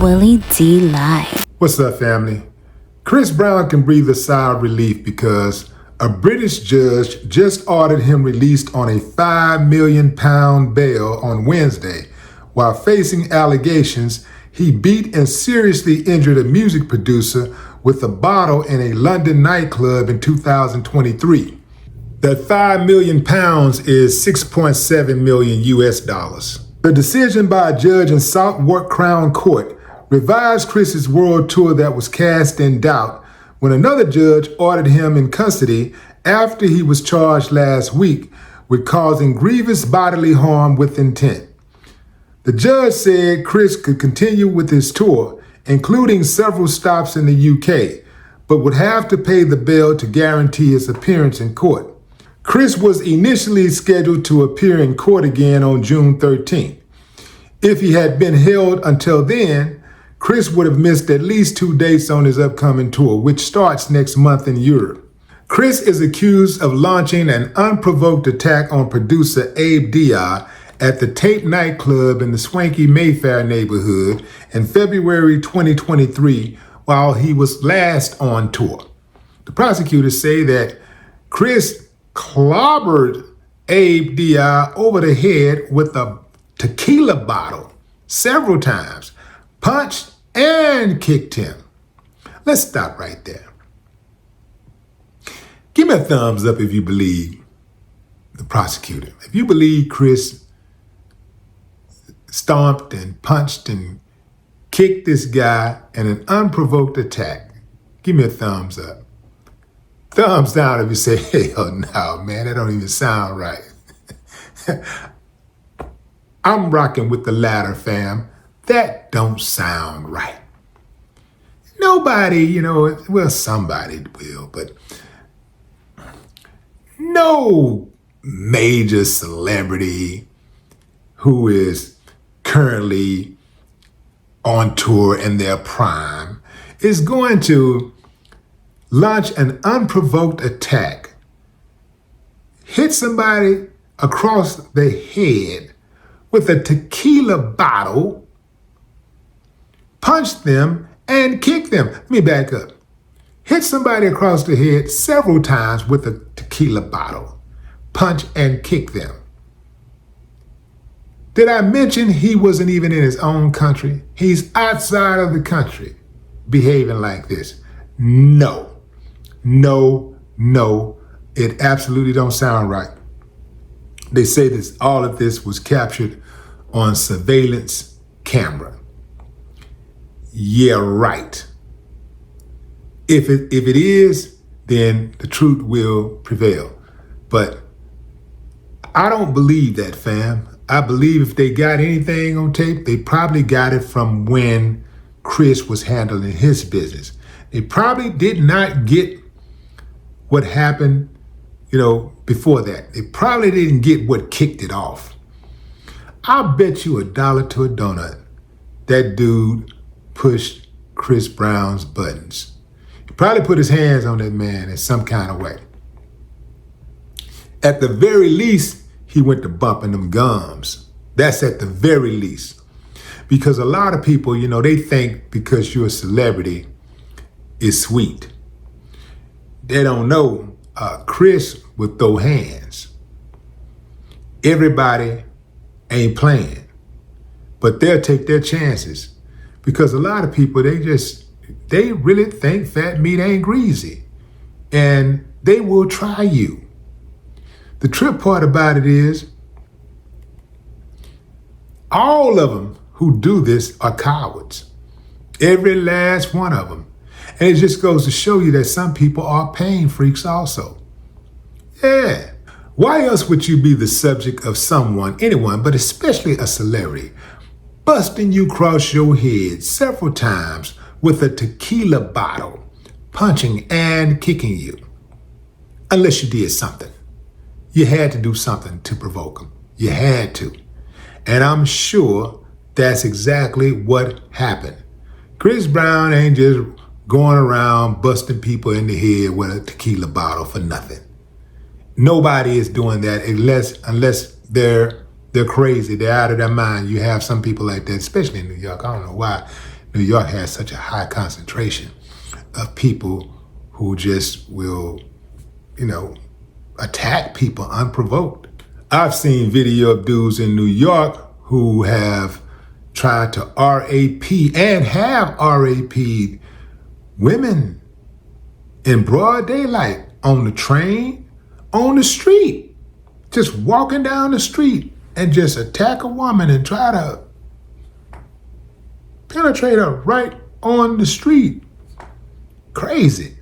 Willie D Live. What's up, family? Chris Brown can breathe a sigh of relief because a British judge just ordered him released on a £5 million bail on Wednesday while facing allegations he beat and seriously injured a music producer with a bottle in a London nightclub in 2023. That £5 million is 6.7 million US dollars. The decision by a judge in Southwark Crown Court revised Chris's world tour that was cast in doubt when another judge ordered him in custody after he was charged last week with causing grievous bodily harm with intent. The judge said Chris could continue with his tour, including several stops in the UK, but would have to pay the bail to guarantee his appearance in court. Chris was initially scheduled to appear in court again on June 13th. If he had been held until then, Chris would have missed at least 2 dates on his upcoming tour, which starts next month in Europe. Chris is accused of launching an unprovoked attack on producer Abe Diar at the Tape nightclub in the swanky Mayfair neighborhood in February 2023 while he was last on tour. The prosecutors say that Chris clobbered Abe Diar over the head with a tequila bottle several times, punched and kicked him. Let's stop right there. Give me a thumbs up if you believe the prosecutor. If you believe Chris stomped and punched and kicked this guy in an unprovoked attack, give me a thumbs up. Thumbs down if you say, hell no, man, that don't even sound right. I'm rocking with the latter, fam. That don't sound right. Nobody, well, somebody will, but no major celebrity who is currently on tour in their prime is going to launch an unprovoked attack, hit somebody across the head with a tequila bottle, punch them, and kick them. Let me back up. Hit somebody across the head several times with a tequila bottle, punch and kick them. Did I mention he wasn't even in his own country? He's outside of the country behaving like this. No, it absolutely don't sound right. They say this, all of this was captured on surveillance camera. Yeah, right. If it is, then the truth will prevail. But I don't believe that, fam. I believe if they got anything on tape, they probably got it from when Chris was handling his business. They probably did not get what happened, before that. They probably didn't get what kicked it off. I'll bet you $1 to a donut that dude pushed Chris Brown's buttons. He probably put his hands on that man in some kind of way. At the very least, he went to bumping them gums. That's at the very least. Because a lot of people, they think because you're a celebrity, it's sweet. They don't know Chris would throw hands. Everybody ain't playing, but they'll take their chances because a lot of people, they really think fat meat ain't greasy and they will try you. The trip part about it is all of them who do this are cowards. Every last one of them. And it just goes to show you that some people are pain freaks also. Yeah. Why else would you be the subject of anyone, but especially a celebrity, busting you across your head several times with a tequila bottle, punching and kicking you? Unless you did something. You had to do something to provoke them. You had to. And I'm sure that's exactly what happened. Chris Brown ain't just going around busting people in the head with a tequila bottle for nothing. Nobody is doing that unless they're crazy. They're out of their mind. You have some people like that, especially in New York. I don't know why New York has such a high concentration of people who just will, attack people unprovoked. I've seen video of dudes in New York who have tried to RAP and have RAP'd women in broad daylight, on the train, on the street, just walking down the street and just attack a woman and try to penetrate her right on the street. Crazy.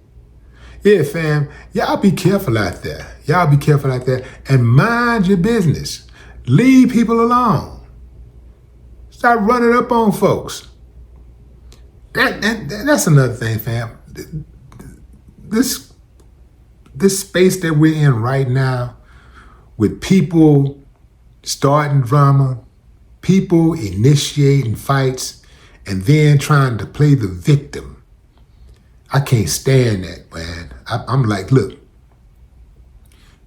Yeah, fam, y'all be careful out there. Y'all be careful out there and mind your business. Leave people alone. Stop running up on folks. That's another thing, fam. This space that we're in right now, with people starting drama, people initiating fights, and then trying to play the victim. I can't stand that, man. I'm like, look,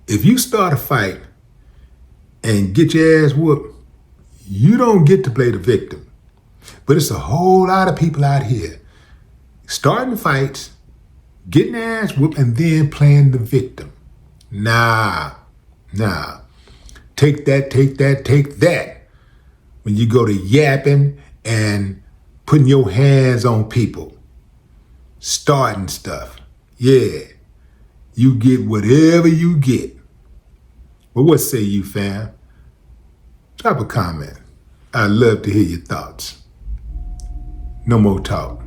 if you start a fight and get your ass whooped, you don't get to play the victim. But it's a whole lot of people out here starting fights, getting their ass whooped, and then playing the victim. Nah. Take that. When you go to yapping and putting your hands on people, starting stuff. Yeah, you get whatever you get. But what say you, fam? Drop a comment. I'd love to hear your thoughts. No more talk.